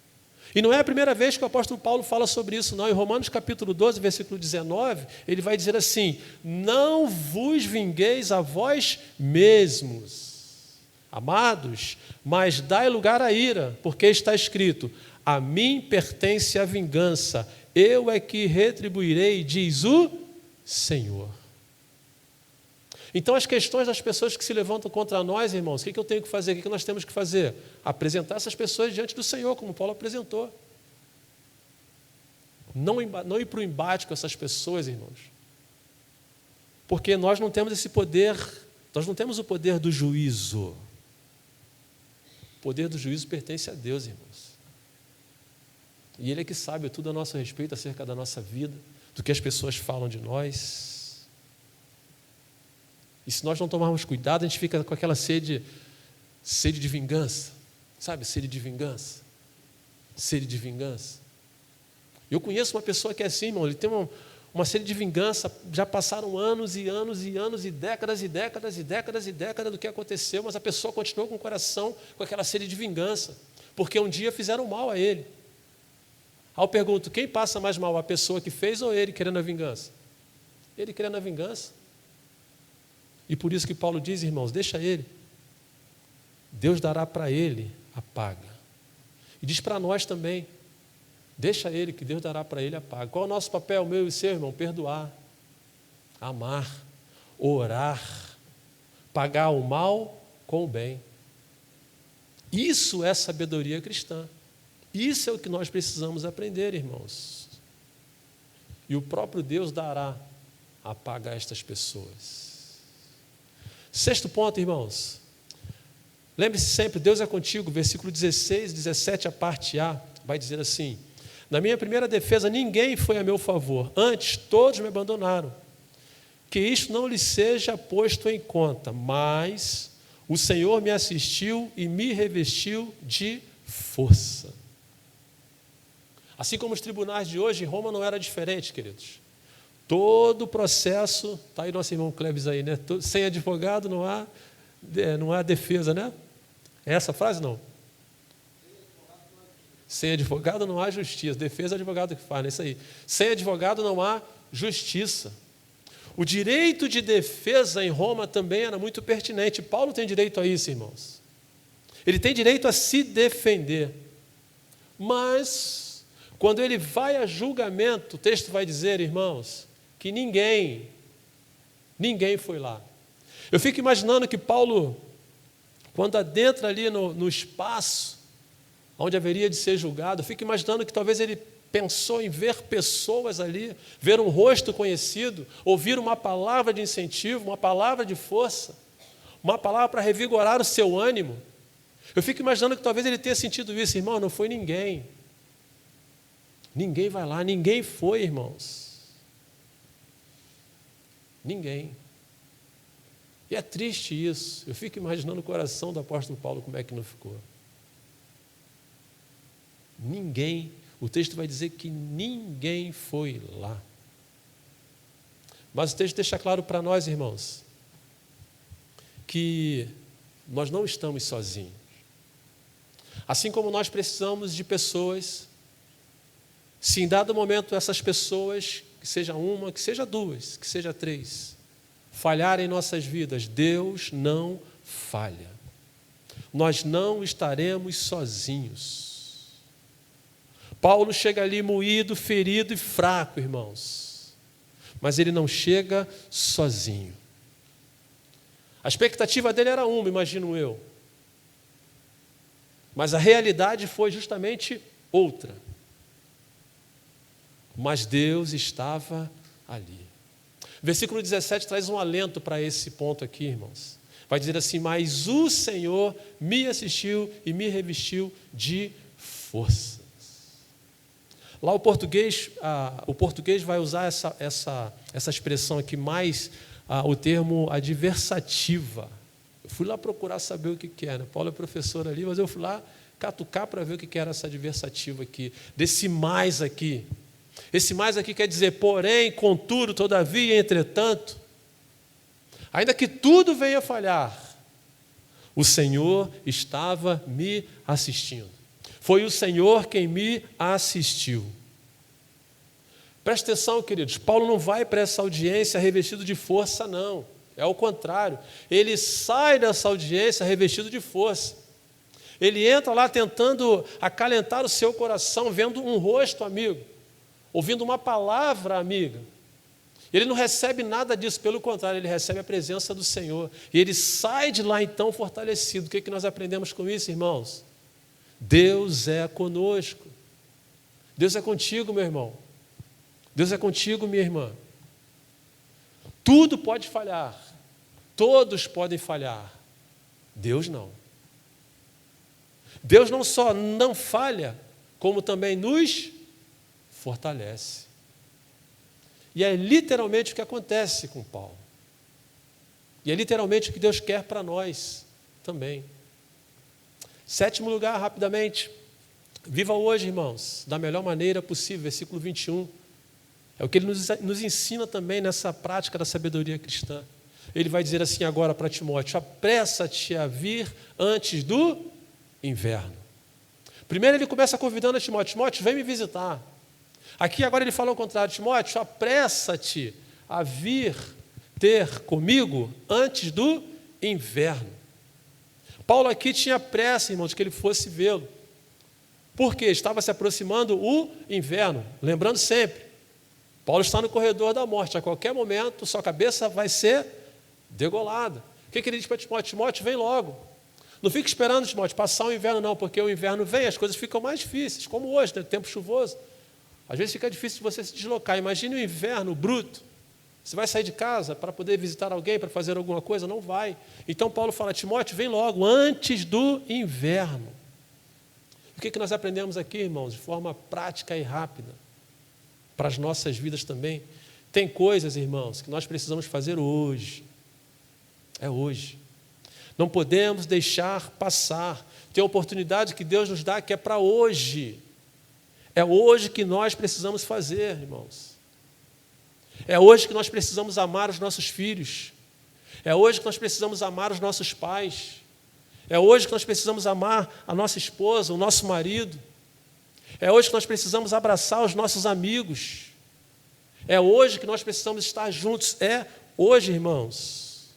E não é a primeira vez que o apóstolo Paulo fala sobre isso, não. Em Romanos capítulo 12, versículo 19, ele vai dizer assim: não vos vingueis a vós mesmos, amados, mas dai lugar à ira, porque está escrito: a mim pertence a vingança, eu é que retribuirei, diz o Senhor. Então, as questões das pessoas que se levantam contra nós, irmãos, o que eu tenho que fazer? O que nós temos que fazer? Apresentar essas pessoas diante do Senhor, como Paulo apresentou. Não ir para o embate com essas pessoas, irmãos. Porque nós não temos esse poder, nós não temos o poder do juízo. O poder do juízo pertence a Deus, irmãos. E Ele é que sabe tudo a nosso respeito acerca da nossa vida, do que as pessoas falam de nós. E se nós não tomarmos cuidado, a gente fica com aquela sede de vingança. Sabe, sede de vingança. Sede de vingança. Eu conheço uma pessoa que é assim, irmão, ele tem uma sede de vingança, já passaram anos e anos e anos e décadas e décadas e décadas e décadas do que aconteceu, mas a pessoa continuou com o coração com aquela sede de vingança, porque um dia fizeram mal a ele. Aí eu pergunto, quem passa mais mal, a pessoa que fez ou ele querendo a vingança? Ele querendo a vingança. E por isso que Paulo diz, irmãos, deixa ele. Deus dará para ele a paga. E diz para nós também, deixa ele, que Deus dará para ele a paga. Qual é o nosso papel, meu e seu, irmão? Perdoar, amar, orar, pagar o mal com o bem. Isso é sabedoria cristã. Isso é o que nós precisamos aprender, irmãos. E o próprio Deus dará a paga a estas pessoas. Sexto ponto, irmãos. Lembre-se sempre, Deus é contigo, versículo 16, 17, a parte A, vai dizer assim: na minha primeira defesa, ninguém foi a meu favor, antes todos me abandonaram. Que isto não lhe seja posto em conta, mas o Senhor me assistiu e me revestiu de força. Assim como os tribunais de hoje, em Roma não era diferente, queridos. Todo o processo, está aí nosso irmão Cleves aí, né? Sem advogado não há defesa, né? É essa a frase? Não. Sem advogado não há justiça. Defesa é advogado que faz, não é isso aí. Sem advogado não há justiça. O direito de defesa em Roma também era muito pertinente. Paulo tem direito a isso, irmãos. Ele tem direito a se defender. Mas, quando ele vai a julgamento, o texto vai dizer, irmãos, que ninguém foi lá. Eu fico imaginando que Paulo, quando adentra ali no espaço, onde haveria de ser julgado, eu fico imaginando que talvez ele pensou em ver pessoas ali, ver um rosto conhecido, ouvir uma palavra de incentivo, uma palavra de força, uma palavra para revigorar o seu ânimo. Eu fico imaginando que talvez ele tenha sentido isso, irmão, não foi ninguém. Ninguém vai lá, ninguém foi, irmãos. Ninguém. E é triste isso. Eu fico imaginando o coração do apóstolo Paulo, como é que não ficou. Ninguém. O texto vai dizer que ninguém foi lá. Mas o texto deixa claro para nós, irmãos, que nós não estamos sozinhos. Assim como nós precisamos de pessoas, se em dado momento essas pessoas, que seja uma, que seja duas, que seja três, falharem em nossas vidas, Deus não falha. Nós não estaremos sozinhos. Paulo chega ali moído, ferido e fraco, irmãos. Mas ele não chega sozinho. A expectativa dele era uma, imagino eu. Mas a realidade foi justamente outra. Mas Deus estava ali. Versículo 17 traz um alento para esse ponto aqui, irmãos. Vai dizer assim, mas o Senhor me assistiu e me revestiu de força. Lá o português vai usar essa expressão aqui mais, o termo adversativa. Eu fui lá procurar saber o que era. Paulo é professor ali, mas eu fui lá catucar para ver o que era essa adversativa aqui. Desse mais aqui. Esse mais aqui quer dizer, porém, contudo, todavia, entretanto, ainda que tudo venha falhar, o Senhor estava me assistindo. Foi o Senhor quem me assistiu. Presta atenção, queridos, Paulo não vai para essa audiência revestido de força, não. É o contrário. Ele sai dessa audiência revestido de força. Ele entra lá tentando acalentar o seu coração, vendo um rosto amigo, ouvindo uma palavra amiga. Ele não recebe nada disso, pelo contrário, ele recebe a presença do Senhor. E ele sai de lá então fortalecido. O que nós aprendemos com isso, irmãos? Deus é conosco. Deus é contigo, meu irmão. Deus é contigo, minha irmã. Tudo pode falhar. Todos podem falhar. Deus não. Deus não só não falha, como também nos fortalece. E é literalmente o que acontece com Paulo. E é literalmente o que Deus quer para nós também. Sétimo lugar, rapidamente. Viva hoje, irmãos, da melhor maneira possível. Versículo 21. É o que ele nos ensina também nessa prática da sabedoria cristã. Ele vai dizer assim agora para Timóteo, apressa-te a vir antes do inverno. Primeiro ele começa convidando a Timóteo, Timóteo, vem me visitar. Aqui agora ele fala ao contrário, Timóteo, apressa-te a vir ter comigo antes do inverno. Paulo aqui tinha pressa, irmãos, de que ele fosse vê-lo. Porque estava se aproximando o inverno. Lembrando sempre, Paulo está no corredor da morte. A qualquer momento, sua cabeça vai ser degolada. O que ele diz para Timóteo? Timóteo, vem logo. Não fique esperando, Timóteo, passar o inverno não, porque o inverno vem, as coisas ficam mais difíceis, como hoje, né? Tempo chuvoso. Às vezes fica difícil de você se deslocar. Imagine o inverno bruto. Você vai sair de casa para poder visitar alguém, para fazer alguma coisa? Não vai. Então Paulo fala, Timóteo, vem logo, antes do inverno. O que nós aprendemos aqui, irmãos, de forma prática e rápida, para as nossas vidas também? Tem coisas, irmãos, que nós precisamos fazer hoje. É hoje. Não podemos deixar passar. Tem oportunidade que Deus nos dá que é para hoje. É hoje que nós precisamos fazer, irmãos. É hoje que nós precisamos amar os nossos filhos. É hoje que nós precisamos amar os nossos pais. É hoje que nós precisamos amar a nossa esposa, o nosso marido. É hoje que nós precisamos abraçar os nossos amigos. É hoje que nós precisamos estar juntos. É hoje, irmãos.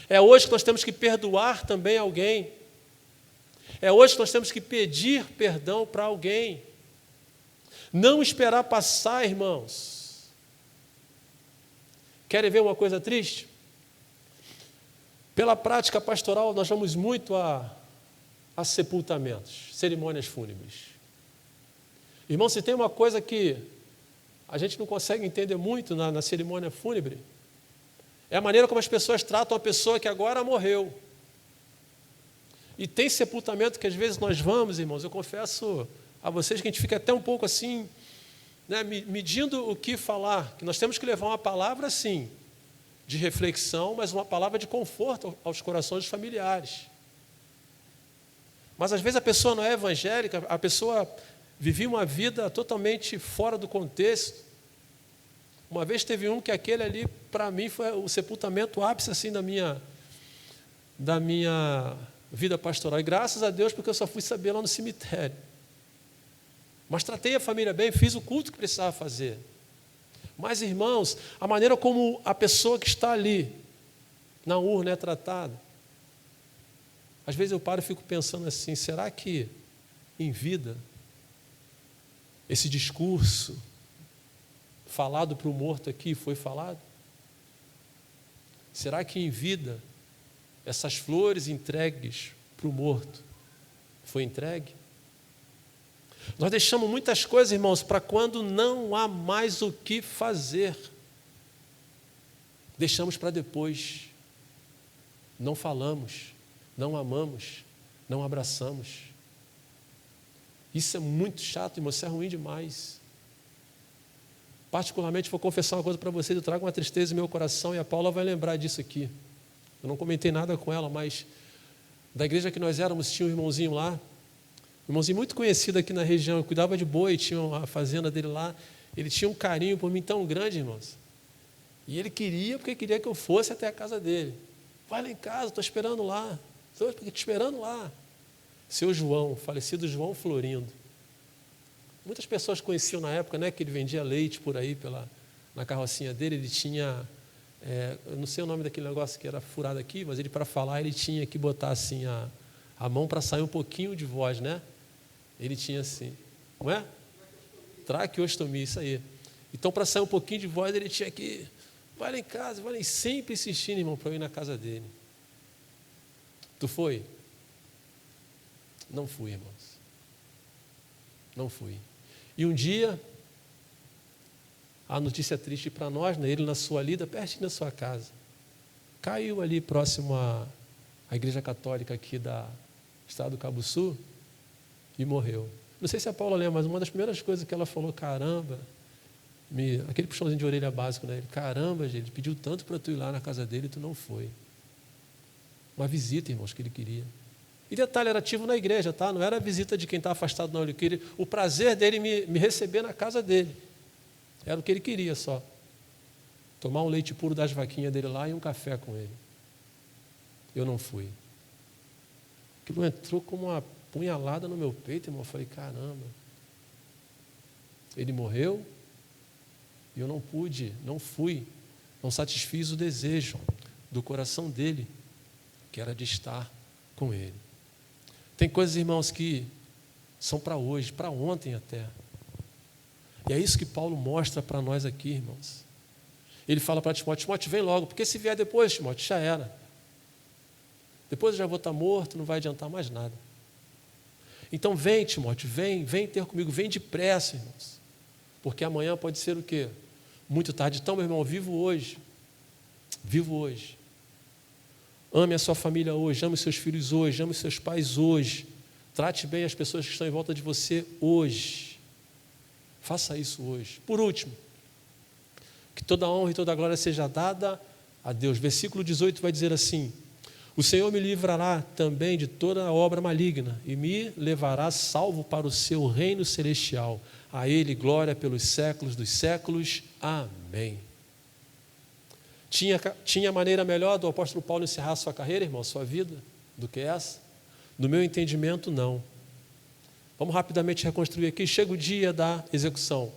É hoje que nós temos que perdoar também alguém. É hoje que nós temos que pedir perdão para alguém. Não esperar passar, irmãos. Querem ver uma coisa triste? Pela prática pastoral, nós vamos muito a sepultamentos, cerimônias fúnebres. Irmão, se tem uma coisa que a gente não consegue entender muito na cerimônia fúnebre, é a maneira como as pessoas tratam a pessoa que agora morreu. E tem sepultamento que às vezes nós vamos, irmãos, eu confesso a vocês que a gente fica até um pouco assim, né, medindo o que falar, que nós temos que levar uma palavra, sim, de reflexão, mas uma palavra de conforto aos corações dos familiares. Mas às vezes a pessoa não é evangélica, a pessoa vivia uma vida totalmente fora do contexto. Uma vez teve um que aquele ali, para mim, foi o sepultamento, o ápice assim, da minha vida pastoral. E graças a Deus, porque eu só fui saber lá no cemitério. Mas tratei a família bem, fiz o culto que precisava fazer. Mas, irmãos, a maneira como a pessoa que está ali, na urna, é tratada, às vezes eu paro e fico pensando assim, será que em vida, esse discurso falado para o morto aqui foi falado? Será que em vida, essas flores entregues para o morto foi entregue? Nós deixamos muitas coisas, irmãos, para quando não há mais o que fazer. Deixamos para depois. Não falamos, não amamos, não abraçamos. Isso é muito chato, irmão, isso é ruim demais. Particularmente, vou confessar uma coisa para vocês, eu trago uma tristeza em meu coração e a Paula vai lembrar disso aqui. Eu não comentei nada com ela, mas da igreja que nós éramos, tinha um irmãozinho lá, um irmãozinho muito conhecido aqui na região, eu cuidava de boi, tinha a fazenda dele lá, ele tinha um carinho por mim tão grande, irmãos. E ele queria, porque queria que eu fosse até a casa dele. Vai lá em casa, estou esperando lá, estou te esperando lá. Seu João, falecido João Florindo. Muitas pessoas conheciam na época, né, que ele vendia leite por aí, na carrocinha dele, ele tinha, eu não sei o nome daquele negócio que era furado aqui, mas ele, para falar, ele tinha que botar assim a mão para sair um pouquinho de voz, né? Ele tinha assim, não é? Traqueostomia, isso aí. Então, para sair um pouquinho de voz, ele tinha que, vai lá em casa, vai lá, sempre insistindo, irmão, para eu ir na casa dele. Tu foi? Não fui, irmãos. Não fui. E um dia, a notícia triste para nós, né, ele na sua lida, pertinho da sua casa, caiu ali próximo à igreja católica aqui do estado do Cabo Sul e morreu. Não sei se a Paula lembra, mas uma das primeiras coisas que ela falou, caramba, aquele puxãozinho de orelha básico, né? Caramba, gente, ele pediu tanto para tu ir lá na casa dele e tu não foi. Uma visita, irmãos, que ele queria. E detalhe, era ativo na igreja, tá? Não era a visita de quem está afastado, não. Ele queria o prazer dele me receber na casa dele. Era o que ele queria só. Tomar um leite puro das vaquinhas dele lá e um café com ele. Eu não fui. Aquilo entrou como uma punhalada no meu peito, irmão. Eu falei, caramba. Ele morreu e eu não pude, não fui, não satisfiz o desejo do coração dele, que era de estar com ele. Tem coisas, irmãos, que são para hoje, para ontem até. E é isso que Paulo mostra para nós aqui, irmãos. Ele fala para Timóteo, Timóteo, vem logo, porque se vier depois, Timóteo, já era. Depois eu já vou estar morto, não vai adiantar mais nada. Então vem, Timóteo, vem ter comigo, vem depressa, irmãos. Porque amanhã pode ser o quê? Muito tarde. Então, meu irmão, vivo hoje. Vivo hoje. Ame a sua família hoje, ame os seus filhos hoje, ame os seus pais hoje. Trate bem as pessoas que estão em volta de você hoje. Faça isso hoje. Por último, que toda a honra e toda a glória seja dada a Deus. Versículo 18 vai dizer assim, o Senhor me livrará também de toda a obra maligna e me levará salvo para o seu reino celestial. A Ele glória pelos séculos dos séculos. Amém. Tinha maneira melhor do apóstolo Paulo encerrar sua carreira, irmão, sua vida, do que essa? No meu entendimento, não. Vamos rapidamente reconstruir aqui. Chega o dia da execução.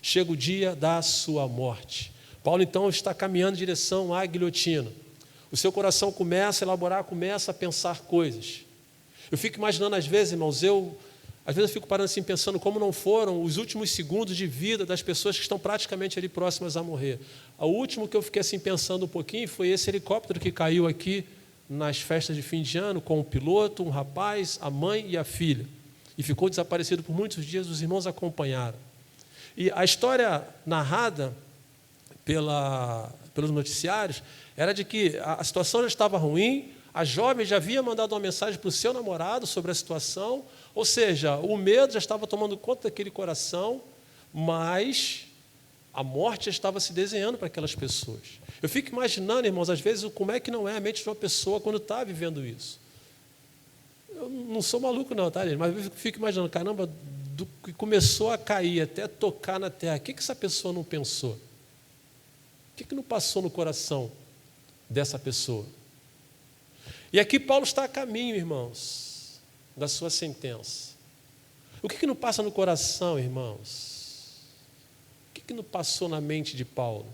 Chega o dia da sua morte. Paulo, então, está caminhando em direção à guilhotina. O seu coração começa a elaborar, começa a pensar coisas. Eu fico imaginando, às vezes, irmãos, eu fico parando assim, pensando como não foram os últimos segundos de vida das pessoas que estão praticamente ali próximas a morrer. O último que eu fiquei assim pensando um pouquinho foi esse helicóptero que caiu aqui nas festas de fim de ano, com o piloto, um rapaz, a mãe e a filha. E ficou desaparecido por muitos dias, os irmãos acompanharam. E a história narrada pelos noticiários era de que a situação já estava ruim, a jovem já havia mandado uma mensagem para o seu namorado sobre a situação, ou seja, o medo já estava tomando conta daquele coração, mas a morte já estava se desenhando para aquelas pessoas. Eu fico imaginando, irmãos, às vezes, como é que não é a mente de uma pessoa quando está vivendo isso. Eu não sou maluco não, tá, gente? Mas eu fico imaginando, caramba, do que começou a cair até tocar na terra, o que essa pessoa não pensou? O que não passou no coração dessa pessoa? E aqui Paulo está a caminho, irmãos, da sua sentença. O que não passa no coração, irmãos? O que não passou na mente de Paulo?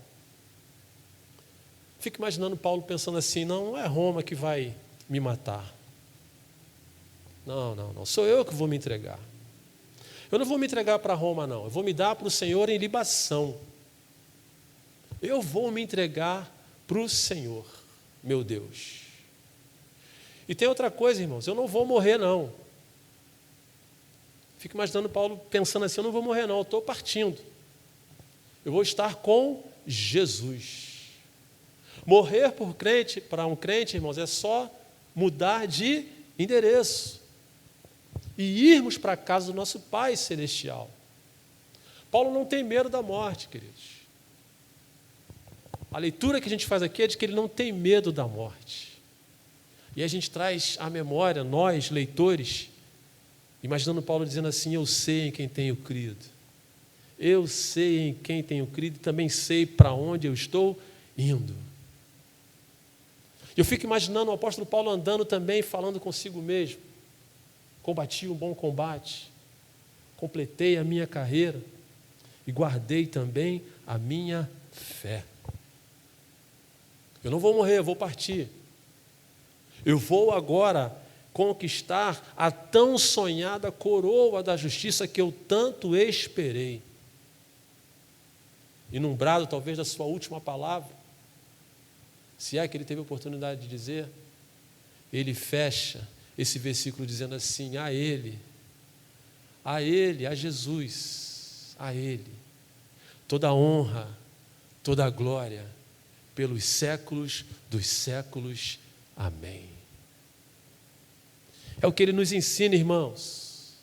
Fico imaginando Paulo pensando assim, não é Roma que vai me matar. Não, sou eu que vou me entregar. Eu não vou me entregar para Roma, não. Eu vou me dar para o Senhor em libação. Eu vou me entregar para o Senhor, meu Deus. E tem outra coisa, irmãos, eu não vou morrer, não. Fico imaginando Paulo pensando assim, eu não vou morrer, não, eu estou partindo. Eu vou estar com Jesus. Morrer para um crente, irmãos, é só mudar de endereço e irmos para a casa do nosso Pai Celestial. Paulo não tem medo da morte, queridos. A leitura que a gente faz aqui é de que ele não tem medo da morte. E a gente traz à memória, nós, leitores, imaginando Paulo dizendo assim, eu sei em quem tenho crido. Eu sei em quem tenho crido e também sei para onde eu estou indo. Eu fico imaginando o apóstolo Paulo andando também, falando consigo mesmo. Combati um bom combate, completei a minha carreira e guardei também a minha fé. Eu não vou morrer, eu vou partir. Eu vou agora conquistar a tão sonhada coroa da justiça que eu tanto esperei. E num brado, talvez, da sua última palavra, se é que ele teve a oportunidade de dizer, ele fecha esse versículo dizendo assim, a Ele, a Jesus, a Ele, toda a honra, toda a glória, pelos séculos dos séculos. Amém. É o que ele nos ensina, irmãos.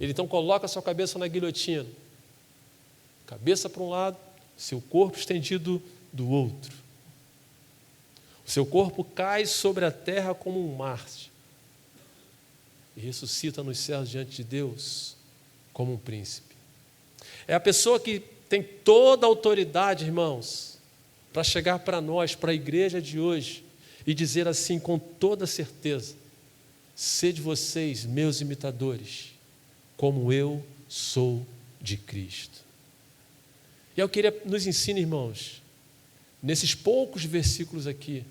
Ele então coloca a sua cabeça na guilhotina, cabeça para um lado, seu corpo estendido do outro. O seu corpo cai sobre a terra como um mártir e ressuscita nos céus diante de Deus como um príncipe. É a pessoa que tem toda a autoridade, irmãos, para chegar para nós, para a igreja de hoje, e dizer assim com toda certeza, sede vocês meus imitadores, como eu sou de Cristo. E eu queria nos ensina, irmãos, nesses poucos versículos aqui,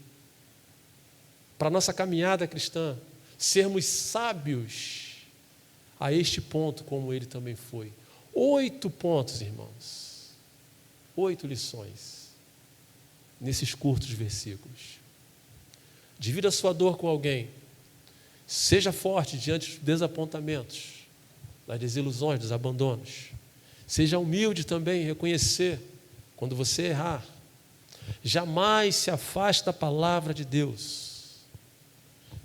para a nossa caminhada cristã, sermos sábios a este ponto, como ele também foi. 8 pontos, irmãos, 8 lições, nesses curtos versículos. Divida a sua dor com alguém, seja forte diante dos desapontamentos, das desilusões, dos abandonos. Seja humilde também em reconhecer quando você errar. Jamais se afaste da palavra de Deus.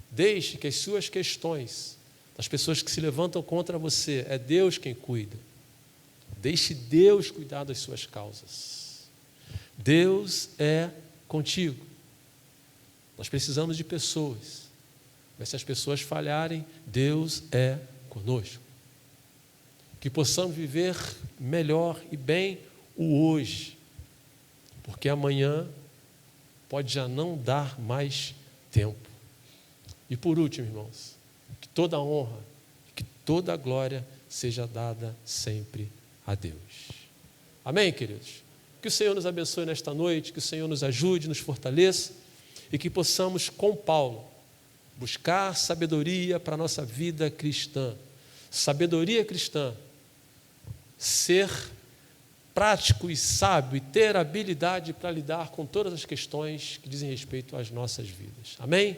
Deixe que as suas questões, das pessoas que se levantam contra você, é Deus quem cuida. Deixe Deus cuidar das suas causas. Deus é contigo. Nós precisamos de pessoas, mas se as pessoas falharem, Deus é conosco. Que possamos viver melhor e bem o hoje, porque amanhã pode já não dar mais tempo. E por último, irmãos, que toda honra, que toda glória seja dada sempre a Deus. Amém, queridos? Que o Senhor nos abençoe nesta noite, que o Senhor nos ajude, nos fortaleça e que possamos, com Paulo, buscar sabedoria para a nossa vida cristã. Sabedoria cristã, ser prático e sábio e ter habilidade para lidar com todas as questões que dizem respeito às nossas vidas. Amém?